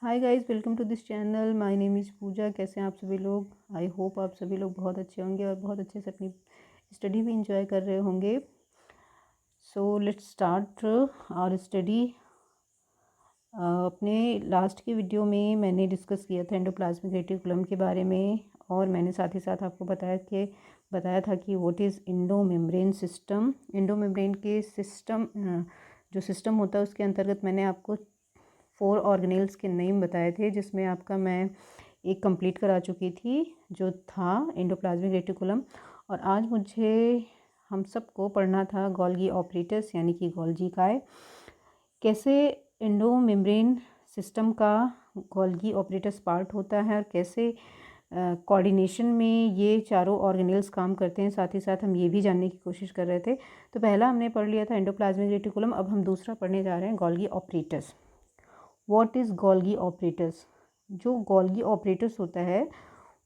Hi guys, welcome to this channel. My name is Pooja. कैसे हैं आप सभी लोग? आई होप आप सभी लोग बहुत अच्छे होंगे और बहुत अच्छे से अपनी स्टडी भी इंजॉय कर रहे होंगे। So let's start our study. अपने लास्ट की वीडियो में मैंने डिस्कस किया था एंडोप्लाज्मिक रेटिकुलम के बारे में, और मैंने साथ ही साथ आपको बताया था कि what is endomembrane system. Endomembrane के सिस्टम जो सिस्टम होता है उसके अंतर्गत मैंने आपको 4 ऑर्गेनेल्स के नेम बताए थे, जिसमें आपका मैं एक कंप्लीट करा चुकी थी जो था एंडोप्लाज्मिक रेटिकुलम। और आज मुझे हम सबको पढ़ना था गोल्गी ऑपरेटस यानी कि गोल्जी काय। कैसे एंडोमेम्ब्रेन सिस्टम का गोल्गी ऑपरेटस पार्ट होता है और कैसे कोऑर्डिनेशन में ये चारों ऑर्गेनेल्स काम करते हैं। साथ ही साथ हम ये भी जानने की कोशिश कर रहे थे। तो पहला हमने पढ़ लिया था एंडोप्लाज्मिक रेटिकुलम, अब हम दूसरा पढ़ने जा रहे हैं Golgi apparatus. What is Golgi apparatus? जो गोल्गी ऑपरेटस होता है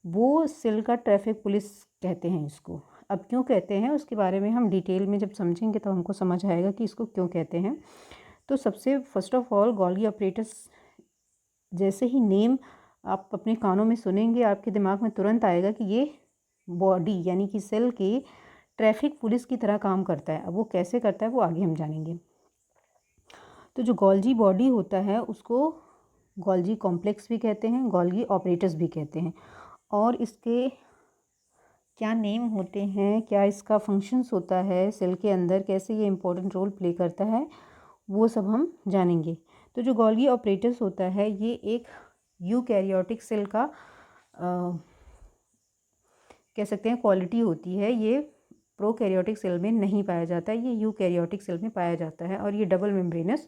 वो सेल का ट्रैफिक पुलिस कहते हैं इसको। अब क्यों कहते हैं उसके बारे में हम डिटेल में जब समझेंगे तो हमको समझ आएगा कि इसको क्यों कहते हैं। तो सबसे first of all Golgi apparatus जैसे ही नेम आप अपने कानों में सुनेंगे आपके दिमाग में तुरंत आएगा कि ये बॉडी यानी कि सेल की ट्रैफिक पुलिस की तरह काम करता है। अब वो कैसे करता है वो आगे हम जानेंगे। तो जो गोल्जी बॉडी होता है उसको गोल्जी कॉम्प्लेक्स भी कहते हैं, गोल्गी ऑपरेटस भी कहते हैं। और इसके क्या नेम होते हैं, क्या इसका फंक्शंस होता है सेल के अंदर, कैसे ये इम्पोर्टेंट रोल प्ले करता है, वो सब हम जानेंगे। तो जो गोल्गी ऑपरेटस होता है ये एक यूकैरियोटिक सेल का कह सकते हैं क्वालिटी होती है। ये प्रोकैरियोटिक सेल में नहीं पाया जाता है, ये यूकैरियोटिक सेल में पाया जाता है। और ये डबल मेम्ब्रेनस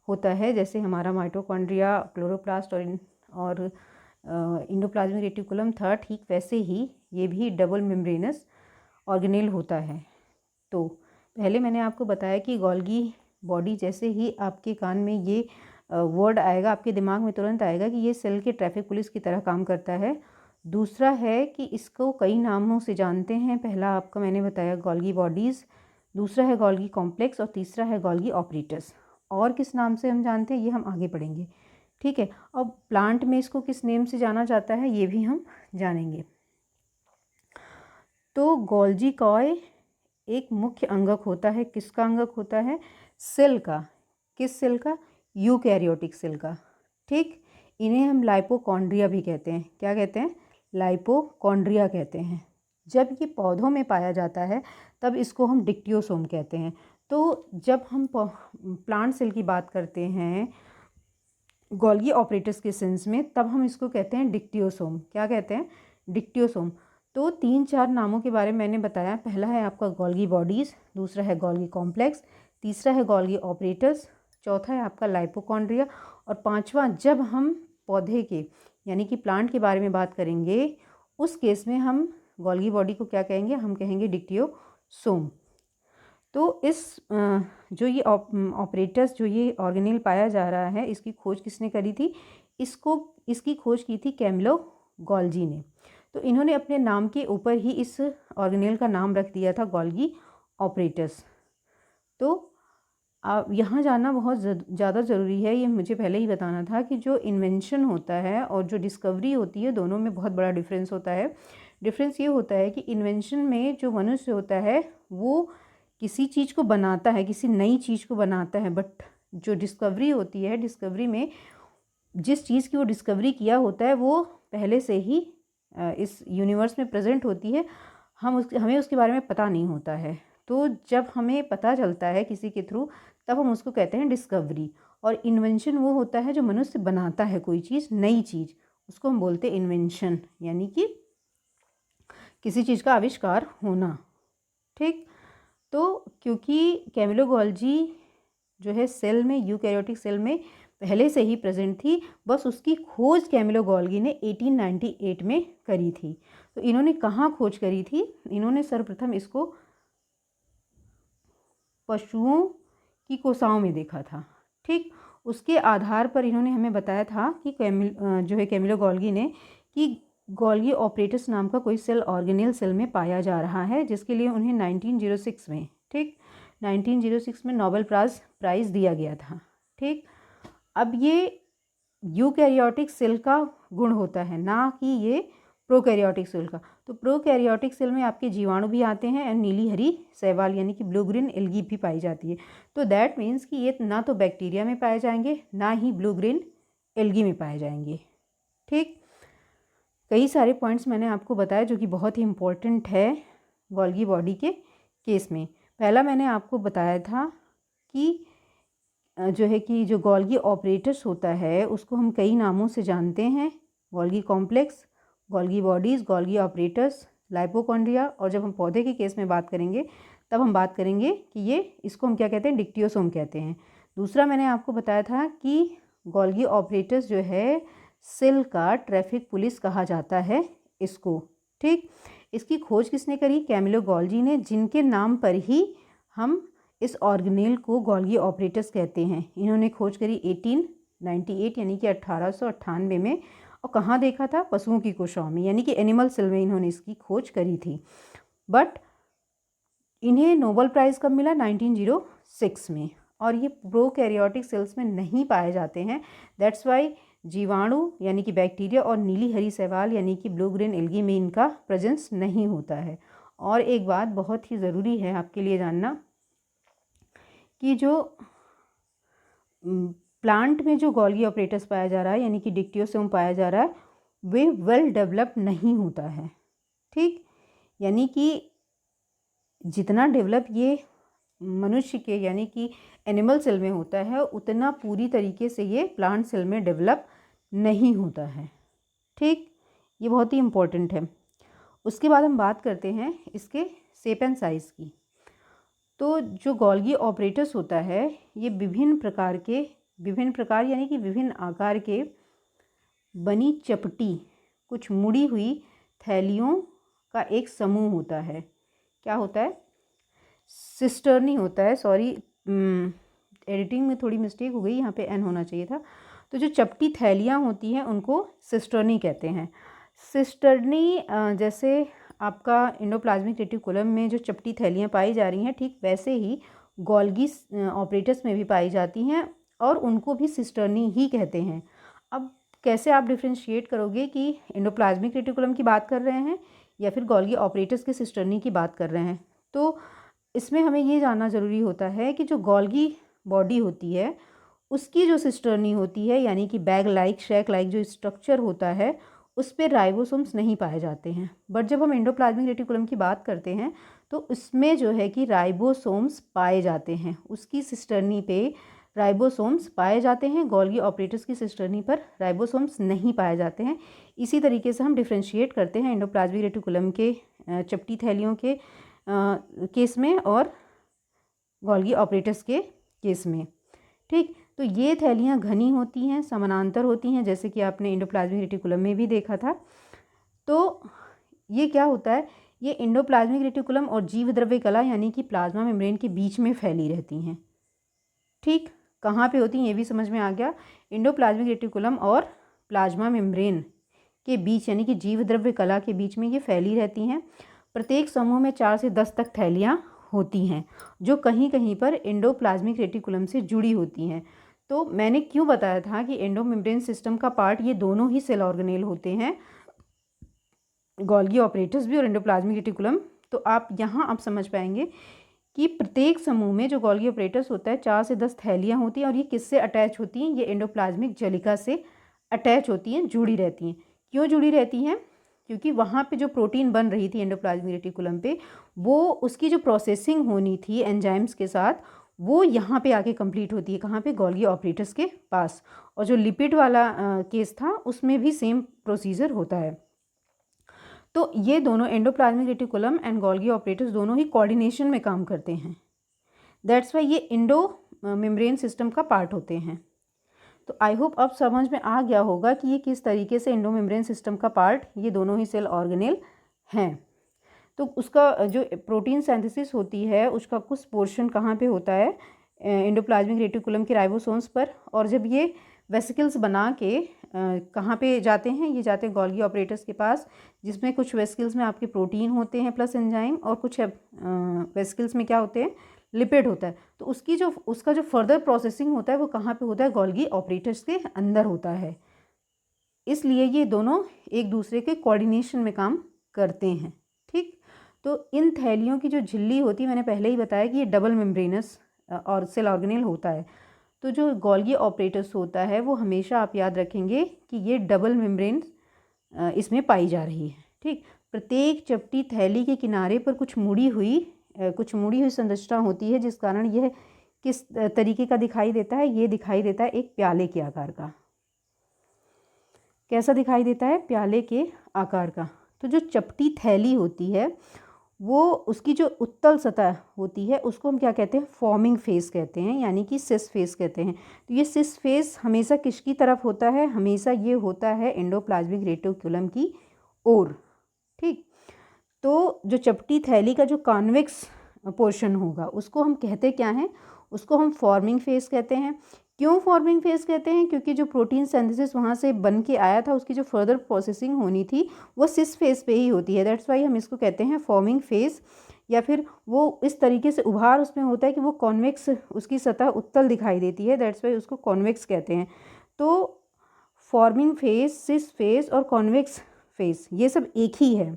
होता है, जैसे हमारा माइटोकॉन्ड्रिया, क्लोरोप्लास्ट और एंडोप्लाज्मिक रेटिकुलम था, ठीक वैसे ही ये भी डबल मेम्ब्रेनस ऑर्गेनेल होता है। तो पहले मैंने आपको बताया कि गोल्गी बॉडी जैसे ही आपके कान में ये वर्ड आएगा आपके दिमाग में तुरंत आएगा कि ये सेल के ट्रैफिक पुलिस की तरह काम करता है। दूसरा है कि इसको कई नामों से जानते हैं। पहला आपका मैंने बताया गोल्गी बॉडीज़, दूसरा है गोल्गी कॉम्प्लेक्स और तीसरा है गोल्गी ऑपरेटस। और किस नाम से हम जानते हैं ये हम आगे पढ़ेंगे, ठीक है। अब प्लांट में इसको किस नेम से जाना जाता है ये भी हम जानेंगे। तो गोल्जी कॉय एक मुख्य अंगक होता है। किसका अंगक होता है? सेल का। किस सेल का? यूकैरियोटिक सेल का, ठीक। इन्हें हम लाइपोकॉन्ड्रिया भी कहते हैं। क्या कहते हैं? लाइपोकॉन्ड्रिया कहते हैं। जब ये पौधों में पाया जाता है तब इसको हम डिक्टियोसोम कहते हैं। तो जब हम प्लांट सेल की बात करते हैं गोल्गी ऑपरेटस के सेंस में, तब हम इसको कहते हैं डिक्टियोसोम। क्या कहते हैं? डिक्टियोसोम। तो 3-4 नामों के बारे में मैंने बताया। पहला है आपका गोल्गी बॉडीज़, दूसरा है गोल्गी कॉम्प्लेक्स, तीसरा है गोल्गी ऑपरेटस, चौथा है आपका लाइपोकॉन्ड्रिया, और पांचवा जब हम पौधे के यानी कि प्लांट के बारे में बात करेंगे उस केस में हम गोल्गी बॉडी को क्या कहेंगे? हम कहेंगे डिक्टियोसोम। तो इस जो ये ऑपरेटस जो ये ऑर्गेनेल पाया जा रहा है इसकी खोज किसने करी थी? इसकी खोज की थी कैमिलो गोल्जी ने। तो इन्होंने अपने नाम के ऊपर ही इस ऑर्गेनेल का नाम रख दिया था गोल्गी ऑपरेटस। तो यहाँ जानना बहुत ज़्यादा ज़रूरी है, ये मुझे पहले ही बताना था कि जो इन्वेंशन होता है और जो डिस्कवरी होती है दोनों में बहुत बड़ा डिफरेंस होता है। डिफरेंस ये होता है कि इन्वेंशन में जो मनुष्य होता है वो किसी चीज़ को बनाता है, किसी नई चीज़ को बनाता है, बट जो डिस्कवरी होती है, डिस्कवरी में जिस चीज़ की वो डिस्कवरी किया होता है वो पहले से ही इस यूनिवर्स में प्रेजेंट होती है, हमें उसके बारे में पता नहीं होता है। तो जब हमें पता चलता है किसी के थ्रू तब हम उसको कहते हैं डिस्कवरी। और इन्वेंशन वो होता है जो मनुष्य बनाता है कोई चीज़, नई चीज़, उसको हम बोलते हैं इन्वेंशन, यानी कि किसी चीज़ का आविष्कार होना, ठीक। तो क्योंकि कैमिलो गोल्जी जो है सेल में, यूकैरियोटिक सेल में पहले से ही प्रेजेंट थी, बस उसकी खोज कैमिलो गोल्गी ने 1898 में करी थी। तो इन्होंने कहाँ खोज करी थी? इन्होंने सर्वप्रथम इसको पशुओं की कोशिकाओं में देखा था, ठीक। उसके आधार पर इन्होंने हमें बताया था कि कैमिलो गोल्गी ने कि गोल्गी ऑपरेटस नाम का कोई सेल ऑर्गेनेल सेल में पाया जा रहा है, जिसके लिए उन्हें 1906 में, ठीक, 1906 में नोबेल प्राइज़ दिया गया था, ठीक। अब ये यूकैरियोटिक सेल का गुण होता है, ना कि ये प्रोकैरियोटिक सेल का। तो प्रोकैरियोटिक सेल में आपके जीवाणु भी आते हैं और नीली हरी शैवाल यानी कि ब्लू ग्रीन एल्गी भी पाई जाती है। तो दैट मीन्स कि ये ना तो बैक्टीरिया में पाए जाएंगे, ना ही ब्लू ग्रीन एल्गी में पाए जाएंगे। ठीक, कई सारे पॉइंट्स मैंने आपको बताया जो कि बहुत ही इम्पोर्टेंट है गोल्गी बॉडी के केस में। पहला मैंने आपको बताया था कि जो है कि जो गोल्गी ऑपरेटर्स होता है उसको हम कई नामों से जानते हैं, Golgi complex, Golgi bodies, Golgi operators, lipochondria. और जब हम पौधे के केस में बात करेंगे तब हम बात करेंगे कि ये इसको हम क्या कहते हैं, डिक्टियोसोम कहते हैं। दूसरा मैंने आपको बताया था कि गोल्गी ऑपरेटर्स जो है सेल का ट्रैफिक पुलिस कहा जाता है इसको। ठीक, इसकी खोज किसने करी, कैमिलो गोल्जी ने, जिनके नाम पर ही हम इस ऑर्गेनेल को गोल्गी ऑपरेटर्स कहते हैं। इन्होंने खोज करी 1898 यानी कि 1898 में। और कहाँ देखा था, पशुओं की कोशिकाओं में यानी कि एनिमल सेल में इन्होंने इसकी खोज करी थी। बट इन्हें नोबेल प्राइज़ कब मिला, 1906 में। और ये प्रोकैरियोटिक सेल्स में नहीं पाए जाते हैं। दैट्स वाई जीवाणु यानी कि बैक्टीरिया और नीली हरी शैवाल यानी कि ब्लू ग्रीन एल्गी में इनका प्रेजेंस नहीं होता है। और एक बात बहुत ही ज़रूरी है आपके लिए जानना कि जो प्लांट में जो गोल्गी ऑपरेटर्स पाया जा रहा है यानी कि डिक्टियोसोम पाया जा रहा है वे वेल डेवलप नहीं होता है। ठीक, यानी कि जितना डेवलप ये मनुष्य के यानी कि एनिमल सेल में होता है उतना पूरी तरीके से ये प्लांट सेल में डेवलप नहीं होता है। ठीक, ये बहुत ही इम्पोर्टेंट है। उसके बाद हम बात करते हैं इसके शेप एंड साइज़ की। तो जो गोल्गी ऑपरेटर्स होता है ये विभिन्न प्रकार यानी कि विभिन्न आकार के बनी चपटी कुछ मुड़ी हुई थैलियों का एक समूह होता है। क्या होता है, सिस्टर्नी होता है। सॉरी, एडिटिंग में थोड़ी मिस्टेक हो गई, यहाँ पे एन होना चाहिए था। तो जो चपटी थैलियाँ होती हैं उनको सिस्टर्नी कहते हैं। सिस्टर्नी जैसे आपका एंडोप्लाज्मिक रेटिकुलम में जो चपटी थैलियाँ पाई जा रही हैं, ठीक वैसे ही गोल्गी ऑपरेटर्स में भी पाई जाती हैं और उनको भी सिस्टर्नी ही कहते हैं। अब कैसे आप डिफ्रेंशिएट करोगे कि एंडोप्लाज्मिक रेटिकुलम की बात कर रहे हैं या फिर गोल्गी ऑपरेटर्स के सिस्टर्नी की बात कर रहे हैं? तो इसमें हमें ये जानना ज़रूरी होता है कि जो गोल्गी बॉडी होती है उसकी जो सिस्टर्नी होती है यानी कि बैग लाइक शैक लाइक जो स्ट्रक्चर होता है उस पर राइबोसोम्स नहीं पाए जाते हैं। बट जब हम एंडोप्लाज्मिक रेटिकुलम की बात करते हैं तो उसमें जो है कि राइबोसोम्स पाए जाते हैं, उसकी सिस्टर्नी पे राइबोसोम्स पाए जाते हैं। गोल्गी ऑपरेटर्स की सिस्टर्नी पर राइबोसोम्स नहीं पाए जाते हैं। इसी तरीके से हम डिफ्रेंशिएट करते हैं एंडोप्लाज्मिक रेटिकुलम के चपटी थैलियों के केस में और गोल्गी ऑपरेटर्स के केस में। ठीक, तो ये थैलियाँ घनी होती हैं, समानांतर होती हैं, जैसे कि आपने एंडोप्लाज्मिक रेटिकुलम में भी देखा था। तो ये क्या होता है, ये एंडोप्लाज्मिक रेटिकुलम और जीव द्रव्य कला यानी कि प्लाज्मा मेम्ब्रेन के बीच में फैली रहती हैं। ठीक, कहाँ पे होती हैं ये भी समझ में आ गया। एंडोप्लाज्मिक रेटिकुलम और प्लाज्मा मेम्ब्रेन के बीच यानी कि जीव द्रव्य कला के बीच में ये फैली रहती हैं। प्रत्येक समूह में 4 से 10 तक थैलियाँ होती हैं जो कहीं कहीं पर एंडोप्लाज्मिक रेटिकुलम से जुड़ी होती हैं। तो मैंने क्यों बताया था कि एंडोमेम्ब्रेन सिस्टम का पार्ट ये दोनों ही सेल ऑर्गेनेल होते हैं, गोल्गी ऑपरेटर्स भी और एंडोप्लाज्मिक रेटिकुलम। तो आप समझ पाएंगे कि प्रत्येक समूह में जो गोल्गी ऑपरेटर्स होता है 4 से 10 थैलियाँ होती हैं और ये किससे अटैच होती हैं, ये एंडोप्लाज्मिक जलिका से अटैच होती हैं, जुड़ी रहती हैं। क्यों जुड़ी रहती हैं, क्योंकि वहाँ पे जो प्रोटीन बन रही थी एंडोप्लाज्मिक रेटिकुलम पे वो उसकी जो प्रोसेसिंग होनी थी एंजाइम्स के साथ वो यहाँ पे आके कंप्लीट होती है। कहाँ पे, गोल्गी ऑपरेटर्स के पास। और जो लिपिड वाला केस था उसमें भी सेम प्रोसीजर होता है। तो ये दोनों endoplasmic reticulum and Golgi operators दोनों ही कोऑर्डिनेशन में काम करते हैं। दैट्स वाई ये एंडो मेम्ब्रेन सिस्टम का पार्ट होते हैं। तो आई होप अब समझ में आ गया होगा कि ये किस तरीके से एंडो मेम्ब्रेन सिस्टम का पार्ट ये दोनों ही सेल ऑर्गेनेल हैं। तो उसका जो प्रोटीन सिंथेसिस होती है उसका कुछ पोर्शन कहाँ पे होता है, एंडोप्लाज्मिक रेटिकुलम के राइबोसोम्स पर। और जब ये वेसिकल्स बना के कहाँ पे जाते हैं, ये जाते हैं गोल्गी ऑपरेटर्स के पास, जिसमें कुछ वेसिकल्स में आपके प्रोटीन होते हैं प्लस एंजाइम और कुछ वेसिकल्स में क्या होते हैं, लिपिड होता है, तो उसका जो फर्दर प्रोसेसिंग होता है वो कहाँ पे होता है, गोल्गी ऑपरेटर्स के अंदर होता है। इसलिए ये दोनों एक दूसरे के कोऑर्डिनेशन में काम करते हैं। ठीक, तो इन थैलियों की जो झिल्ली होती है, मैंने पहले ही बताया कि ये डबल मेम्ब्रेनस और सेल ऑर्गेनेल होता है। तो जो गोल्गी ऑपरेटर्स होता है वो हमेशा आप याद रखेंगे कि ये डबल मेम्ब्रेन इसमें पाई जा रही है। ठीक, प्रत्येक चपटी थैली के किनारे पर कुछ मुड़ी हुई संरचना होती है, जिस कारण यह किस तरीके का दिखाई देता है, ये दिखाई देता है एक प्याले के आकार का। कैसा दिखाई देता है, प्याले के आकार का। तो जो चपटी थैली होती है वो उसकी जो उत्तल सतह होती है उसको हम क्या कहते हैं, फॉर्मिंग फेस कहते हैं, यानी कि सिस फेस कहते हैं। तो ये सिस फेस हमेशा किसकी तरफ होता है, हमेशा ये होता है एंडोप्लाज्मिक रेटिकुलम की ओर। ठीक, तो जो चपटी थैली का जो कॉन्वेक्स पोर्शन होगा उसको हम कहते क्या हैं, उसको हम फॉर्मिंग फेस कहते हैं। क्यों फॉर्मिंग फेस कहते हैं, क्योंकि जो प्रोटीन सिंथेसिस वहाँ से बन के आया था उसकी जो फर्दर प्रोसेसिंग होनी थी वो सिस फेस पे ही होती है। दैट्स वाई हम इसको कहते हैं फॉर्मिंग फेस, या फिर वो इस तरीके से उभार उसमें होता है कि वो कॉन्वेक्स, उसकी सतह उत्तल दिखाई देती है, दैट्स वाई उसको कॉन्वेक्स कहते हैं। तो फॉर्मिंग फेस, सिस फेस और कॉन्वेक्स फेस ये सब एक ही है।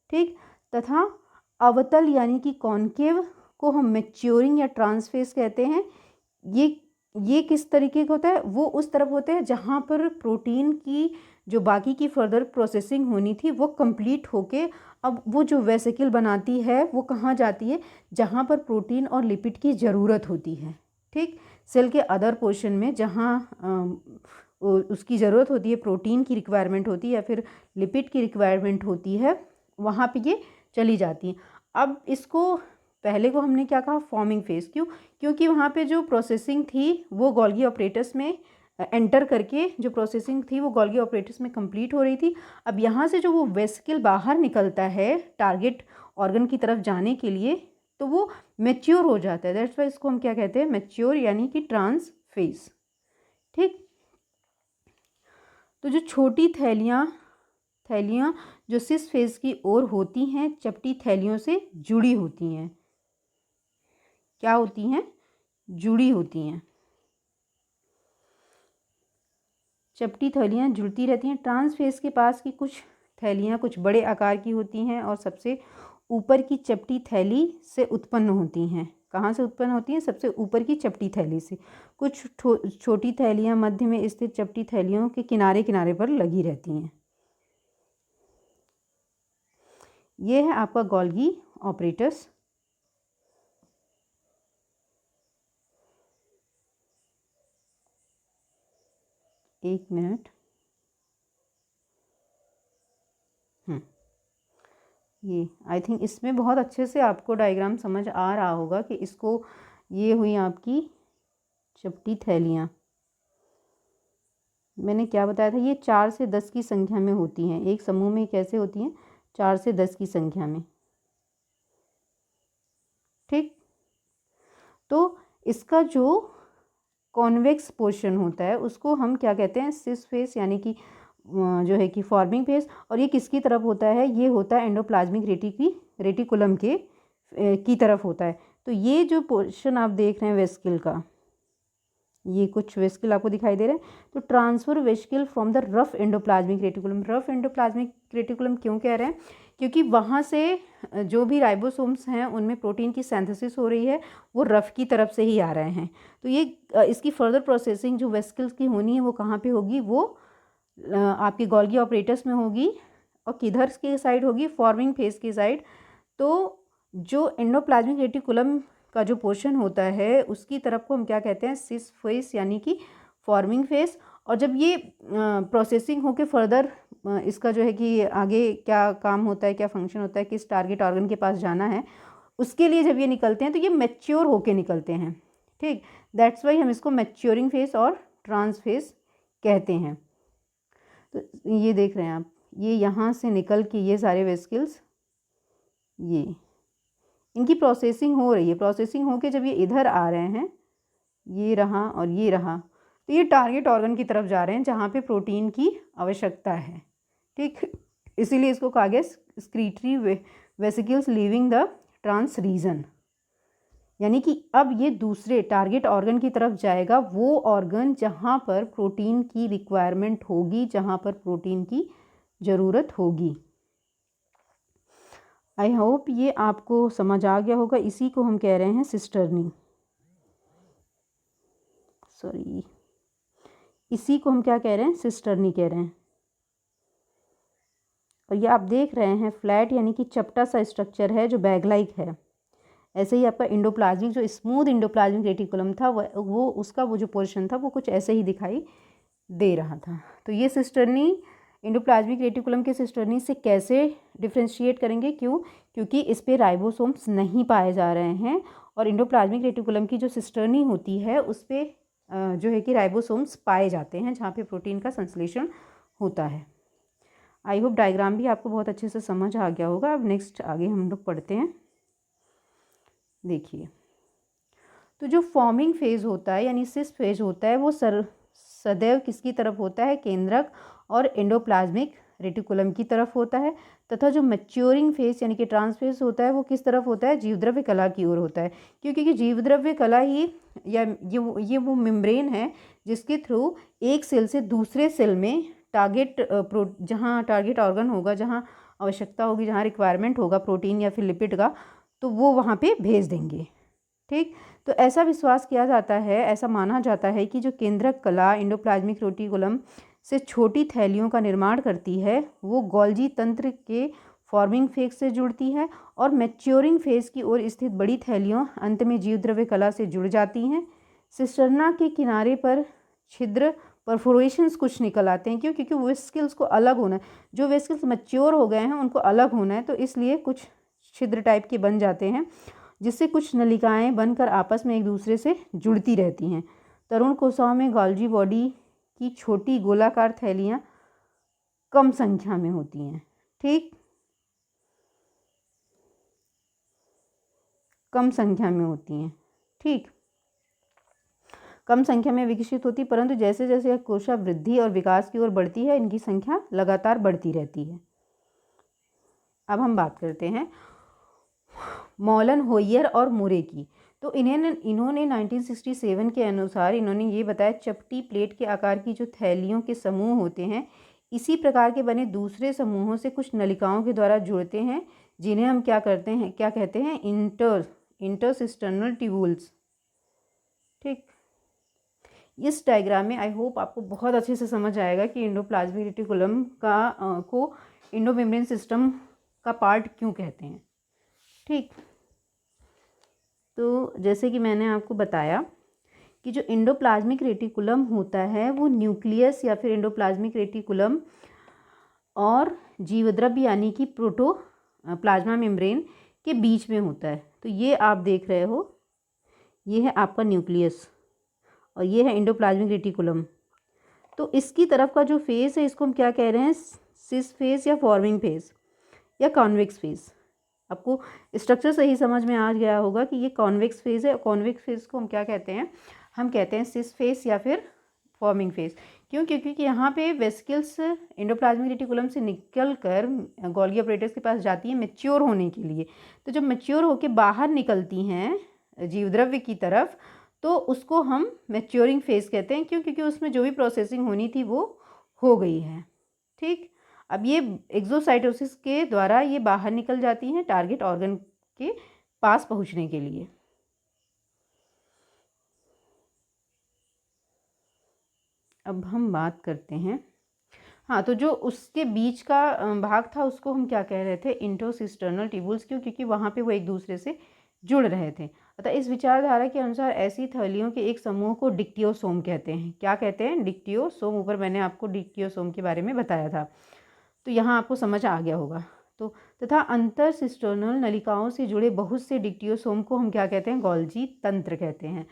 ठीक, तथा अवतल यानी कि कॉन्केव को हम मैच्योरिंग या ट्रांसफेस कहते हैं। ये किस तरीके का होता है, वो उस तरफ होते हैं जहाँ पर प्रोटीन की जो बाकी की फर्दर प्रोसेसिंग होनी थी वो कंप्लीट होके अब वो जो वेसिकल बनाती है वो कहाँ जाती है, जहाँ पर प्रोटीन और लिपिड की ज़रूरत होती है। ठीक, सेल के अदर पोर्शन में जहाँ उसकी ज़रूरत होती है, प्रोटीन की रिक्वायरमेंट होती है या फिर लिपिड की रिक्वायरमेंट होती है, वहाँ पे ये चली जाती हैं। अब इसको पहले को हमने क्या कहा, फॉर्मिंग फेज। क्यों, क्योंकि वहाँ पे जो प्रोसेसिंग थी वो गोल्गी ऑपरेटर्स में एंटर करके जो प्रोसेसिंग थी वो गोल्गी ऑपरेटर्स में कंप्लीट हो रही थी। अब यहाँ से जो वो वेसिकल बाहर निकलता है टारगेट ऑर्गन की तरफ जाने के लिए, तो वो मैच्योर हो जाता है। दैट्स वाई इसको हम क्या कहते हैं, मैच्योर यानी कि ट्रांस फेज। ठीक, तो जो छोटी थैलियाँ जो सिस फेज की ओर होती हैं चपटी थैलियों से जुड़ी होती हैं। क्या होती हैं, जुड़ी होती हैं। चपटी थैलियाँ जुड़ती रहती हैं। ट्रांस फेज के पास की कुछ थैलियाँ कुछ बड़े आकार की होती हैं और सबसे ऊपर की चपटी थैली से उत्पन्न होती हैं। कहाँ से उत्पन्न होती हैं, सबसे ऊपर की चपटी थैली से। कुछ छोटी थैलियाँ मध्य में स्थित चपटी थैलियों के किनारे किनारे पर लगी रहती हैं। ये है आपका गोल्गी ऑपरेटर्स। एक मिनट, ये आई थिंक इसमें बहुत अच्छे से आपको डायग्राम समझ आ रहा होगा कि इसको, ये हुई आपकी चपटी थैलियाँ। मैंने क्या बताया था, ये 4 से 10 की संख्या में होती हैं। एक समूह में कैसे होती हैं, 4 से 10 की संख्या में। ठीक, तो इसका जो कॉन्वेक्स पोर्शन होता है उसको हम क्या कहते हैं, सिस फेस यानी कि जो है कि फॉर्मिंग फेस। और ये किसकी तरफ होता है, ये होता है एंडोप्लाज्मिक रेटिकुलम के की तरफ होता है। तो ये जो पोर्शन आप देख रहे हैं वेसिकल का, ये कुछ वेसिकल आपको दिखाई दे रहे हैं। तो transfer vesicle from the rough endoplasmic reticulum. Rough endoplasmic reticulum क्यों कह रहे हैं, क्योंकि वहाँ से जो भी राइबोसोम्स हैं उनमें प्रोटीन की सिंथेसिस हो रही है वो रफ की तरफ से ही आ रहे हैं। तो ये इसकी फर्दर प्रोसेसिंग जो वेसिकल्स की होनी है वो कहाँ पे होगी, वो आपके गोल्गी ऑपरेटर्स में होगी। और किधर की साइड होगी, फॉर्मिंग फेज की साइड। तो जो एंडोप्लाज्मिक रेटिकुलम का जो पोर्शन होता है उसकी तरफ को हम क्या कहते हैं, सिस फेस यानी कि फॉर्मिंग फेस। और जब ये प्रोसेसिंग होके फर्दर इसका जो है कि आगे क्या काम होता है, क्या फंक्शन होता है, किस टारगेट ऑर्गन के पास जाना है, उसके लिए जब ये निकलते हैं तो ये मैच्योर होके निकलते हैं। ठीक, दैट्स वाई हम इसको मैच्योरिंग फेस और ट्रांस फेस कहते हैं। तो ये देख रहे हैं आप, ये यहाँ से निकल के ये सारे वेसिकल्स, ये इनकी प्रोसेसिंग हो रही है। प्रोसेसिंग होके जब ये इधर आ रहे हैं, ये रहा और ये रहा, तो ये टारगेट ऑर्गन की तरफ जा रहे हैं जहाँ पे प्रोटीन की आवश्यकता है। ठीक, इसीलिए इसको कहा गया secretory vesicles leaving the trans region. यानी कि अब ये दूसरे टारगेट ऑर्गन की तरफ जाएगा, वो ऑर्गन जहाँ पर प्रोटीन की रिक्वायरमेंट होगी, जहाँ पर प्रोटीन की ज़रूरत होगी। आई होप ये आपको समझ आ गया होगा। इसी को हम कह रहे हैं सिस्टर्नी, सॉरी, इसी को हम क्या कह रहे हैं, सिस्टर्नी कह रहे हैं। और ये आप देख रहे हैं फ्लैट यानी कि चपटा सा स्ट्रक्चर है जो बैग लाइक है। ऐसे ही आपका इंडोप्लाज्मिक, जो स्मूथ इंडोप्लाज्मिक रेटिकुलम था वो उसका वो जो पोर्शन था वो कुछ ऐसे ही दिखाई दे रहा था। तो ये सिस्टर्नी इंडोप्लाज्मिक रेटिकुलम के सिस्टर्नी से कैसे डिफ्रेंशिएट करेंगे, क्यों, क्योंकि इस पे राइबोसोम्स नहीं पाए जा रहे हैं। और इंडोप्लाज्मिक रेटिकुलम की जो सिस्टर्नी होती है उस पर जो है कि राइबोसोम्स पाए जाते हैं, जहाँ पे प्रोटीन का संश्लेषण होता है। आई होप डायग्राम भी आपको बहुत अच्छे से समझ आ गया होगा। अब नेक्स्ट आगे हम लोग पढ़ते हैं। देखिए, तो जो फॉर्मिंग फेज होता है यानी सिस फेज होता है वो सदैव किसकी तरफ होता है, केंद्रक और एंडोप्लाज्मिक रेटिकुलम की तरफ होता है। तथा जो मैच्योरिंग फेज यानी कि ट्रांसफेज होता है वो किस तरफ होता है, जीवद्रव्य कला की ओर होता है। क्योंकि जीवद्रव्य कला ही या ये वो मेम्ब्रेन है जिसके थ्रू एक सेल से दूसरे सेल में जहाँ टारगेट ऑर्गन होगा, जहाँ आवश्यकता होगी, जहाँ रिक्वायरमेंट होगा प्रोटीन या फिर लिपिड का, तो वो वहाँ पे भेज देंगे। ठीक, तो ऐसा विश्वास किया जाता है, ऐसा माना जाता है कि जो केंद्रक कला एंडोप्लाज्मिक रेटिकुलम से छोटी थैलियों का निर्माण करती है वो गोल्जी तंत्र के फॉर्मिंग फेज से जुड़ती है और मैच्योरिंग फेज की ओर स्थित बड़ी थैलियों अंत में जीवद्रव्य कला से जुड़ जाती हैं। सिस्टर्ना के किनारे पर छिद्र परफोरेशंस कुछ निकल आते हैं, क्यों, क्योंकि वेसिकल्स को अलग होना है, जो वेसिकल्स मैच्योर हो गए हैं उनको अलग होना है, तो इसलिए कुछ छिद्र टाइप के बन जाते हैं जिससे कुछ नलिकाएं बनकर आपस में एक दूसरे से जुड़ती रहती हैं। तरुण कोशिकाओं में गोल्जी बॉडी की छोटी गोलाकार थैलियां कम संख्या में होती हैं। ठीक, कम संख्या में होती हैं। ठीक, कम संख्या में विकसित होती, परंतु जैसे जैसे यह कोशिका वृद्धि और विकास की ओर बढ़ती है इनकी संख्या लगातार बढ़ती रहती है। अब हम बात करते हैं मॉलन, होयर और मोरे की। तो इन्होंने 1967 के अनुसार इन्होंने ये बताया, चपटी प्लेट के आकार की जो थैलियों के समूह होते हैं इसी प्रकार के बने दूसरे समूहों से कुछ नलिकाओं के द्वारा जुड़ते हैं, जिन्हें हम क्या कहते हैं, इंटरसिस्टर्नल ट्यूबुल्स। ठीक, इस डायग्राम में आई होप आपको बहुत अच्छे से समझ आएगा कि इंडोप्लाज्मिक रेटिकुलम को इंडोमेम्ब्रेन सिस्टम का पार्ट क्यों कहते हैं। ठीक, तो जैसे कि मैंने आपको बताया कि जो इंडोप्लाज्मिक रेटिकुलम होता है वो न्यूक्लियस या फिर इंडोप्लाज्मिक रेटिकुलम और जीवद्रव्य यानी कि प्लाज्मा मेम्ब्रेन के बीच में होता है। तो ये आप देख रहे हो, ये है आपका न्यूक्लियस और ये है इंडोप्लाज्मिक रेटिकुलम। तो इसकी तरफ का जो फेस है इसको हम क्या कह रहे हैं, सिस फेस या फॉर्मिंग फेस या कॉन्वेक्स फेस। आपको स्ट्रक्चर सही समझ में आ गया होगा कि ये कॉन्वेक्स फेज है। कॉन्वेक्स फेज को हम क्या कहते हैं, हम कहते हैं सिस फेस या फिर फॉर्मिंग फेज। क्यों, क्योंकि यहाँ पे वेसिकल्स इंडोप्लाज्मिक रेटिकुलम से निकल कर गोल्गी अपरेटस के पास जाती है मैच्योर होने के लिए। तो जब मैच्योर होकर बाहर निकलती हैं जीवद्रव्य की तरफ तो उसको हम मैच्योरिंग फेज कहते हैं। क्यों, क्योंकि उसमें जो भी प्रोसेसिंग होनी थी वो हो गई है। ठीक, अब ये एक्सोसाइटोसिस के द्वारा ये बाहर निकल जाती हैं टारगेट ऑर्गन के पास पहुंचने के लिए। अब हम बात करते हैं, हाँ, तो जो उसके बीच का भाग था उसको हम क्या कह रहे थे, इंटरसिस्टर्नल ट्यूबुल्स। क्यों, क्योंकि वहाँ पे वो एक दूसरे से जुड़ रहे थे। अतः इस विचारधारा के अनुसार ऐसी थैलियों के एक समूह को डिक्टियोसोम कहते हैं। क्या कहते हैं, डिक्टियोसोम। ऊपर मैंने आपको डिक्टियोसोम के बारे में बताया था, तो यहाँ आपको समझ आ गया होगा। तो तथा अंतरसिस्टर्नल नलिकाओं से जुड़े बहुत से डिक्टियोसोम को हम क्या कहते हैं, गोल्जी तंत्र कहते हैं।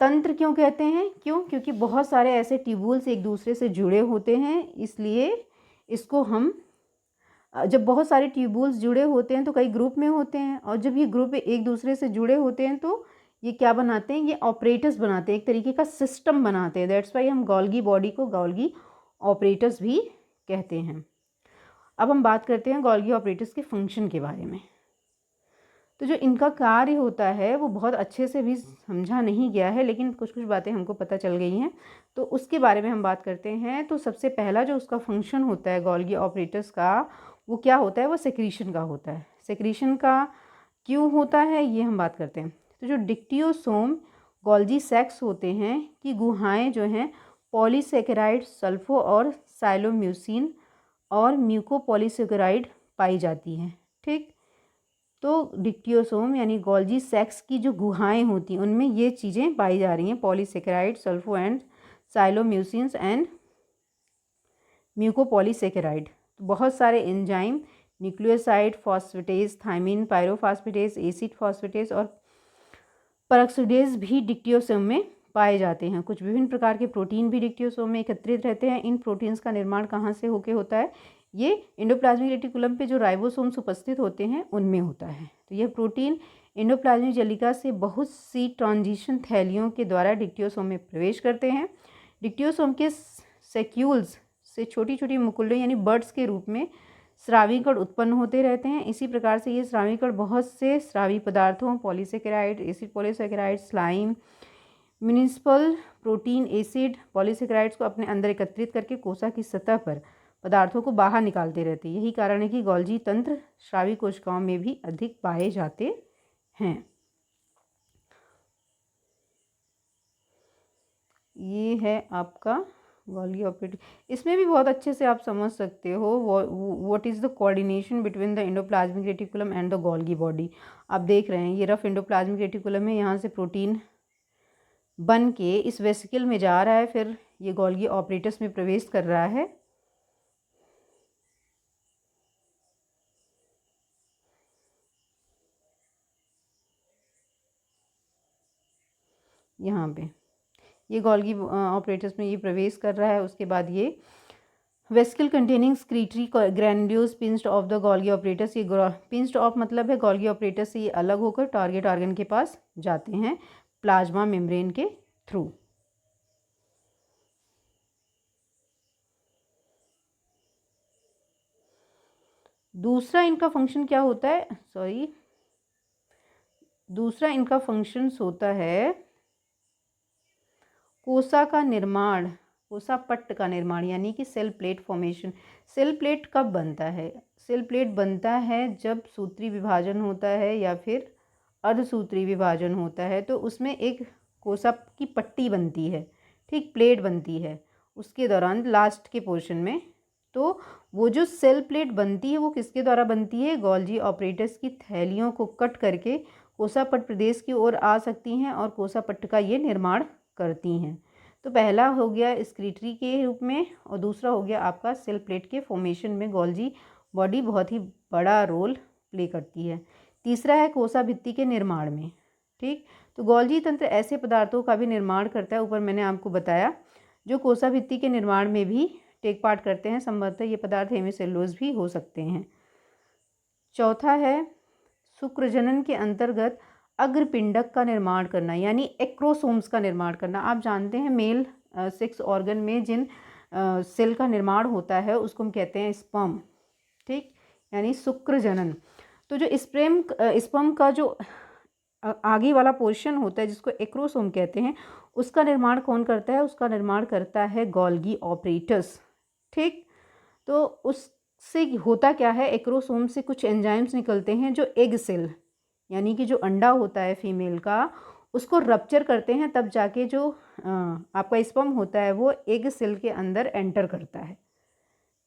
तंत्र क्यों कहते हैं, क्यों, क्योंकि बहुत सारे ऐसे ट्यूबुल्स एक दूसरे से जुड़े होते हैं, इसलिए इसको हम, जब बहुत सारे ट्यूबुल्स जुड़े होते हैं तो कई ग्रुप में होते हैं, और जब ये ग्रुप एक दूसरे से जुड़े होते हैं तो ये क्या बनाते हैं, ये ऑपरेटर्स बनाते हैं, एक तरीके का सिस्टम बनाते हैं। दैट्स वाई हम गोल्गी बॉडी को गोल्गी ऑपरेटर्स भी कहते हैं। अब हम बात करते हैं गोल्गी ऑपरेटर्स के फंक्शन के बारे में। तो जो इनका कार्य होता है वो बहुत अच्छे से भी समझा नहीं गया है, लेकिन कुछ कुछ बातें हमको पता चल गई हैं, तो उसके बारे में हम बात करते हैं। तो सबसे पहला जो उसका फंक्शन होता है गोल्गी ऑपरेटस का, वो क्या होता है, वो सेक्रीशन का होता है। सेक्रीशन का क्यों होता है ये हम बात करते हैं। तो जो डिक्टियोसोम गोल्जी सैक्स होते हैं कि गुहाएं जो हैं पॉलीसेकेराइड, सल्फो और साइलोम्यूसिन और म्यूकोपॉलीसेकेराइड पाई जाती हैं। ठीक, तो डिक्टियोसोम यानी गोल्जी सैक्स की जो गुहाएं होती हैं उनमें ये चीज़ें पाई जा रही हैं, polysaccharide, sulpho and sialomucins and mucopolysaccharide. तो बहुत सारे enzyme nucleoside, phosphatase, thiamine, pyrophosphatase, acid phosphatase और परऑक्सीडेज भी डिक्टियोसोम में पाए जाते हैं। कुछ विभिन्न प्रकार के प्रोटीन भी डिक्टियोसोम में एकत्रित रहते हैं। इन प्रोटीन्स का निर्माण कहाँ से होके होता है, ये एंडोप्लाज्मिक रेटिकुलम पे जो राइबोसोम्स उपस्थित होते हैं उनमें होता है। तो यह प्रोटीन एंडोप्लाज्मिक जलिका से बहुत सी ट्रांजिशन थैलियों के द्वारा डिक्टियोसोम में प्रवेश करते हैं। डिक्टियोसोम के सेक्यूल्स से छोटी छोटी मुकुल्ले यानी बर्ड्स के रूप में स्रावी कण उत्पन्न होते रहते हैं। इसी प्रकार से ये स्रावी कण बहुत से स्रावी पदार्थों, polysaccharide, acid polysaccharide, slime, municipal protein, acid polysaccharides को अपने अंदर एकत्रित करके कोशिका की सतह पर पदार्थों को बाहर निकालते रहते हैं। यही कारण है कि गोल्जी तंत्र स्रावी कोशिकाओं में भी अधिक पाए जाते हैं। ये है आपका गोल्गी ऑपरेटर। इसमें भी बहुत अच्छे से आप समझ सकते हो what is the coordination between the endoplasmic reticulum and the Golgi body. आप देख रहे हैं ये रफ एंडोप्लाज्मिक रेटिकुलम है, यहाँ से प्रोटीन बन के इस वेसिकल में जा रहा है, फिर ये गोल्गी ऑपरेटस में प्रवेश कर रहा है। यहाँ पे ये गोल्गी ऑपरेटस में ये प्रवेश कर रहा है। उसके बाद ये vesicle containing excretory ग्रैन्युल्स pinched of the Golgi apparatus, ये पिंच्ड ऑफ मतलब है गोल्गी ऑपरेटस से ये अलग होकर टारगेट ऑर्गन के पास जाते हैं प्लाज्मा मेम्ब्रेन के थ्रू। दूसरा इनका फंक्शन क्या होता है, दूसरा इनका फंक्शंस होता है कोसा का निर्माण, कोसा पट्ट का निर्माण यानी कि cell plate formation. Cell plate कब बनता है, सेल प्लेट बनता है जब सूत्री विभाजन होता है या फिर अर्धसूत्री विभाजन होता है, तो उसमें एक कोसा की पट्टी बनती है, ठीक, प्लेट बनती है उसके दौरान लास्ट के पोर्शन में। तो वो जो सेल प्लेट बनती है वो किसके द्वारा बनती है, गोल्जी ऑपरेटस की थैलियों को कट करके कोसा पट्ट प्रदेश की ओर आ सकती हैं और कोसा पट्ट का ये निर्माण करती हैं। तो पहला हो गया स्क्रीटरी के रूप में और दूसरा हो गया आपका सेल प्लेट के फॉर्मेशन में गोल्जी बॉडी बहुत ही बड़ा रोल प्ले करती है। तीसरा है कोसा भित्ति के निर्माण में, ठीक। तो गोल्जी तंत्र ऐसे पदार्थों का भी निर्माण करता है, ऊपर मैंने आपको बताया, जो कोसा भित्ति के निर्माण में भी टेक पार्ट करते हैं। संभवतः ये पदार्थ हेमिसेलुलोज भी हो सकते हैं। चौथा है शुक्रजनन के अंतर्गत अग्रपिंडक का निर्माण करना यानी एक्रोसोम्स का निर्माण करना। आप जानते हैं मेल सेक्स ऑर्गन में जिन सेल का निर्माण होता है उसको हम कहते हैं स्पर्म, ठीक, यानी शुक्रजनन। तो जो स्पर्म का जो आगे वाला पोर्शन होता है जिसको एक्रोसोम कहते हैं, उसका निर्माण कौन करता है, उसका निर्माण करता है गोल्गी ऑपरेटस, ठीक। तो उससे होता क्या है, एक्रोसोम से कुछ एंजाइम्स निकलते हैं जो एग सेल यानी कि जो अंडा होता है फीमेल का उसको रप्चर करते हैं, तब जाके जो आपका स्पर्म होता है वो एग सेल के अंदर एंटर करता है,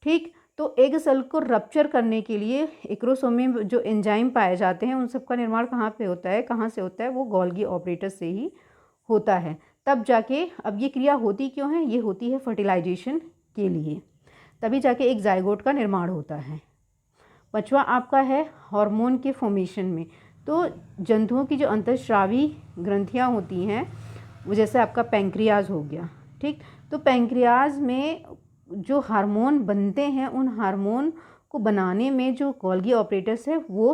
ठीक। तो एग सेल को रप्चर करने के लिए एक्रोसोम में जो एंजाइम पाए जाते हैं उन सब का निर्माण कहाँ पे होता है, कहाँ से होता है, वो गोल्गी ऑपरेटस से ही होता है। तब जाके अब ये क्रिया होती क्यों है, ये होती है फर्टिलाइजेशन के लिए, तभी जाके एक जाइगोट का निर्माण होता है। पांचवा आपका है हार्मोन के फॉर्मेशन में। तो जंतुओं की जो अंतःस्रावी ग्रंथियां होती हैं वो जैसे आपका पैंक्रियाज हो गया, ठीक। तो पैंक्रियाज में जो हार्मोन बनते हैं उन हार्मोन को बनाने में जो गोल्गी ऑपरेटस है वो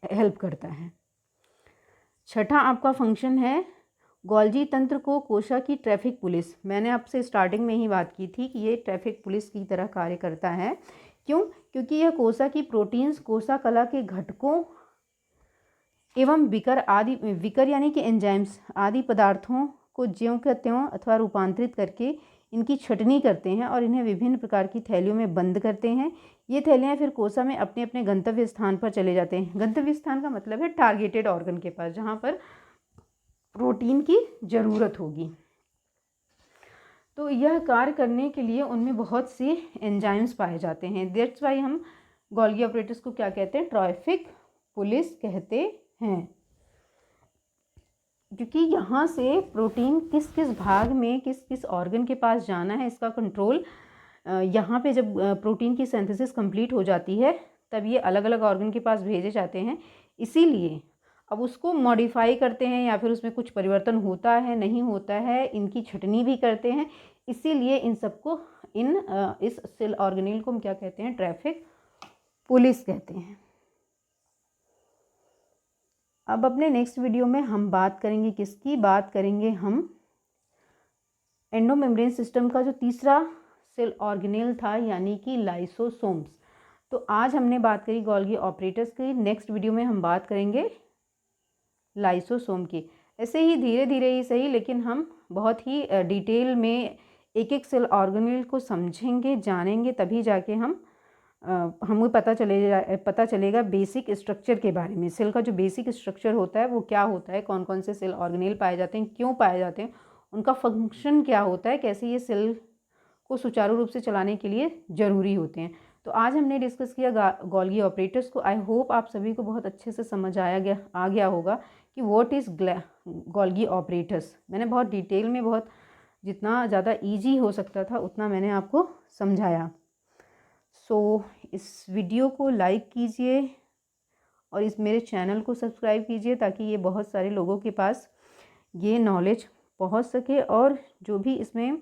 हेल्प करता है। छठा आपका फंक्शन है गोल्जी तंत्र को कोशिका की ट्रैफिक पुलिस। मैंने आपसे स्टार्टिंग में ही बात की थी कि ये ट्रैफिक पुलिस की तरह कार्य करता है। क्यों, क्योंकि यह कोशिका की प्रोटीन्स कोशिका कला के घटकों एवं विकर यानी कि एंजाइम्स आदि पदार्थों को ज्यों के त्यों अथवा रूपांतरित करके इनकी छटनी करते हैं और इन्हें विभिन्न प्रकार की थैलियों में बंद करते हैं। ये थैलियाँ फिर कोसा में अपने अपने गंतव्य स्थान पर चले जाते हैं। गंतव्य स्थान का मतलब है टारगेटेड ऑर्गन के पास, जहाँ पर प्रोटीन की ज़रूरत होगी। तो यह कार्य करने के लिए उनमें बहुत सी एंजाइम्स पाए जाते हैं। दैट्स वाई हम गोल्गी ऑपरेटर्स को क्या कहते हैं, ट्रैफिक पुलिस कहते हैं, क्योंकि यहाँ से प्रोटीन किस किस भाग में किस किस ऑर्गन के पास जाना है इसका कंट्रोल, यहाँ पे जब प्रोटीन की सिंथेसिस कंप्लीट हो जाती है तब ये अलग अलग ऑर्गन के पास भेजे जाते हैं। इसीलिए अब उसको मॉडिफाई करते हैं या फिर उसमें कुछ परिवर्तन होता है नहीं होता है, इनकी छटनी भी करते हैं। इसीलिए इन सबको इस सेल ऑर्गेनेल को हम क्या कहते हैं, ट्रैफिक पुलिस कहते हैं। अब अपने नेक्स्ट वीडियो में हम बात करेंगे किसकी, बात करेंगे हम एंडोमेम्ब्रेन सिस्टम का जो तीसरा सेल ऑर्गेनेल था यानी कि लाइसोसोम्स। तो आज हमने बात करी गोल्गी ऑपरेटर्स की, नेक्स्ट वीडियो में हम बात करेंगे लाइसोसोम की। ऐसे ही धीरे धीरे ही सही, लेकिन हम बहुत ही डिटेल में एक एक सेल ऑर्गेनेल को समझेंगे जानेंगे, तभी जाके हमें पता चलेगा बेसिक स्ट्रक्चर के बारे में। सेल का जो बेसिक स्ट्रक्चर होता है वो क्या होता है, कौन कौन से सेल ऑर्गेनेल पाए जाते हैं, क्यों पाए जाते हैं, उनका फंक्शन क्या होता है, कैसे ये सेल को सुचारू रूप से चलाने के लिए ज़रूरी होते हैं। तो आज हमने डिस्कस किया गोल्गी ऑपरेटर्स को। आई होप आप सभी को बहुत अच्छे से समझ आ गया होगा कि व्हाट इज़ गोल्गी ऑपरेटर्स। मैंने बहुत डिटेल में, बहुत जितना ज़्यादा इजी हो सकता था उतना मैंने आपको समझाया। सो इस वीडियो को लाइक कीजिए और इस मेरे चैनल को सब्सक्राइब कीजिए ताकि ये बहुत सारे लोगों के पास ये नॉलेज पहुंच सके, और जो भी इसमें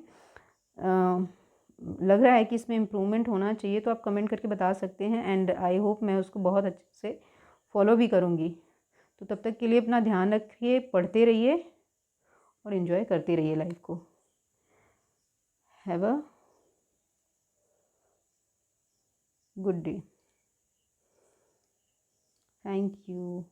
लग रहा है कि इसमें इम्प्रूवमेंट होना चाहिए तो आप कमेंट करके बता सकते हैं, एंड आई होप मैं उसको बहुत अच्छे से फॉलो भी करूँगी। तो तब तक के लिए अपना ध्यान रखिए, पढ़ते रहिए और एंजॉय करते रहिए लाइफ को। Have a good day. Thank you.